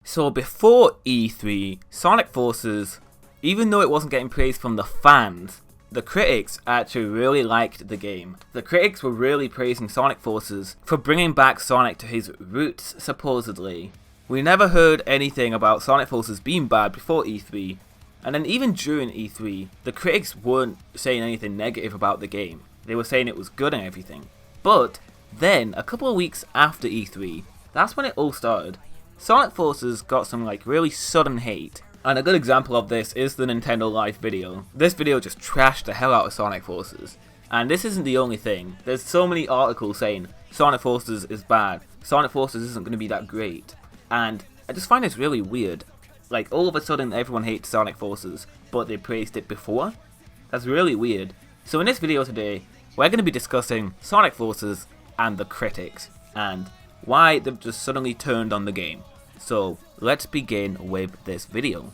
So before E3, Sonic Forces, even though it wasn't getting praise from the fans, the critics actually really liked the game. The critics were really praising Sonic Forces for bringing back Sonic to his roots, supposedly. We never heard anything about Sonic Forces being bad before E3, and then even during E3, the critics weren't saying anything negative about the game. They were saying it was good and everything. But then, a couple of weeks after E3, that's when it all started. Sonic Forces got some really sudden hate. And a good example of this is the Nintendo Live video. This video just trashed the hell out of Sonic Forces. And this isn't the only thing. There's so many articles saying Sonic Forces is bad, Sonic Forces isn't going to be that great. And I just find this really weird. All of a sudden everyone hates Sonic Forces, but they praised it before? That's really weird. So in this video today, we're going to be discussing Sonic Forces and the critics, and why they've just suddenly turned on the game. So let's begin with this video.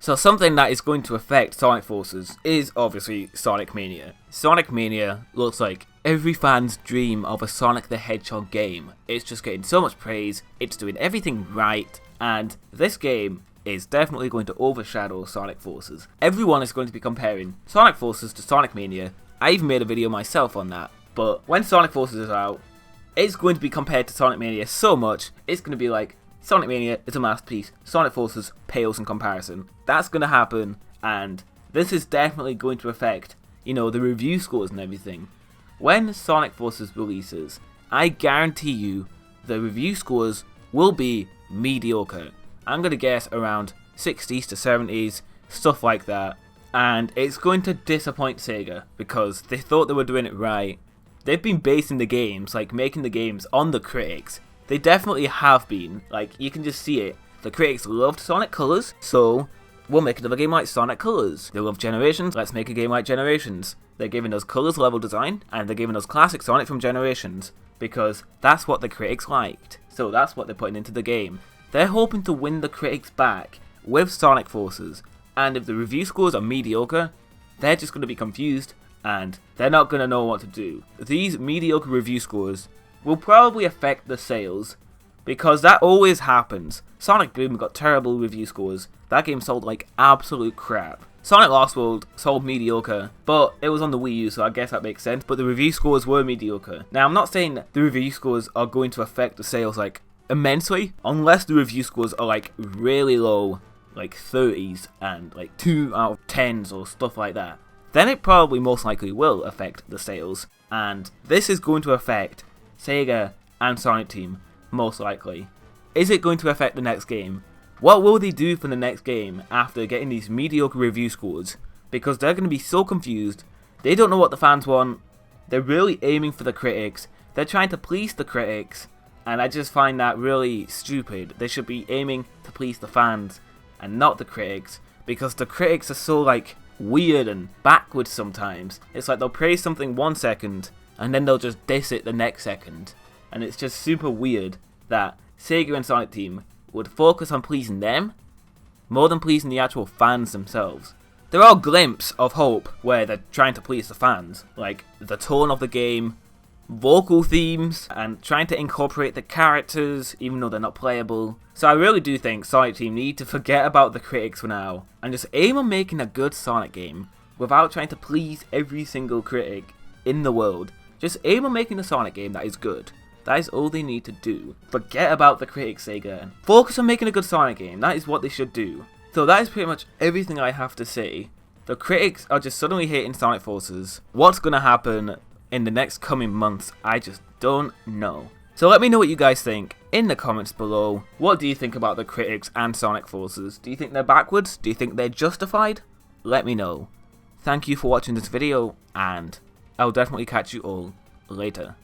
So something that is going to affect Sonic Forces is obviously Sonic Mania. Sonic Mania looks like every fan's dream of a Sonic the Hedgehog game. It's just getting so much praise, it's doing everything right, and this game is definitely going to overshadow Sonic Forces. Everyone is going to be comparing Sonic Forces to Sonic Mania. I even made a video myself on that, but when Sonic Forces is out, it's going to be compared to Sonic Mania so much, it's going to be like, Sonic Mania is a masterpiece, Sonic Forces pales in comparison. That's going to happen, and this is definitely going to affect, the review scores and everything. When Sonic Forces releases, I guarantee you the review scores will be mediocre. I'm going to guess around 60s to 70s, stuff like that. And it's going to disappoint Sega, because they thought they were doing it right. They've been basing the games, making the games on the critics. They definitely have been, you can just see it. The critics loved Sonic Colors, so we'll make another game like Sonic Colors. They love Generations, let's make a game like Generations. They're giving us Colors level design, and they're giving us classic Sonic from Generations, because that's what the critics liked. So that's what they're putting into the game. They're hoping to win the critics back with Sonic Forces, and if the review scores are mediocre, they're just going to be confused, and they're not going to know what to do. These mediocre review scores will probably affect the sales, because that always happens. Sonic Boom got terrible review scores. That game sold like absolute crap. Sonic Lost World sold mediocre, but it was on the Wii U, so I guess that makes sense, but the review scores were mediocre. Now, I'm not saying the review scores are going to affect the sales immensely, unless the review scores are really low, 30s and 2 out of 10s or stuff like that. Then it probably most likely will affect the sales, and this is going to affect Sega and Sonic Team, most likely. Is it going to affect the next game? What will they do for the next game after getting these mediocre review scores? Because they're going to be so confused, they don't know what the fans want, they're really aiming for the critics, they're trying to please the critics, and I just find that really stupid. They should be aiming to please the fans and not the critics, because the critics are so weird and backwards sometimes. It's they'll praise something 1 second and then they'll just diss it the next second. And it's just super weird that Sega and Sonic Team would focus on pleasing them more than pleasing the actual fans themselves. There are glimpses of hope where they're trying to please the fans, like the tone of the game, vocal themes, and trying to incorporate the characters even though they're not playable. So I really do think Sonic Team need to forget about the critics for now and just aim on making a good Sonic game without trying to please every single critic in the world. Just aim on making a Sonic game that is good. That is all they need to do. Forget about the critics, Sega, and focus on making a good Sonic game. That is what they should do. So that is pretty much everything I have to say. The critics are just suddenly hating Sonic Forces. What's going to happen in the next coming months, I just don't know. So let me know what you guys think in the comments below. What do you think about the critics and Sonic Forces? Do you think they're backwards? Do you think they're justified? Let me know. Thank you for watching this video, and I'll definitely catch you all later.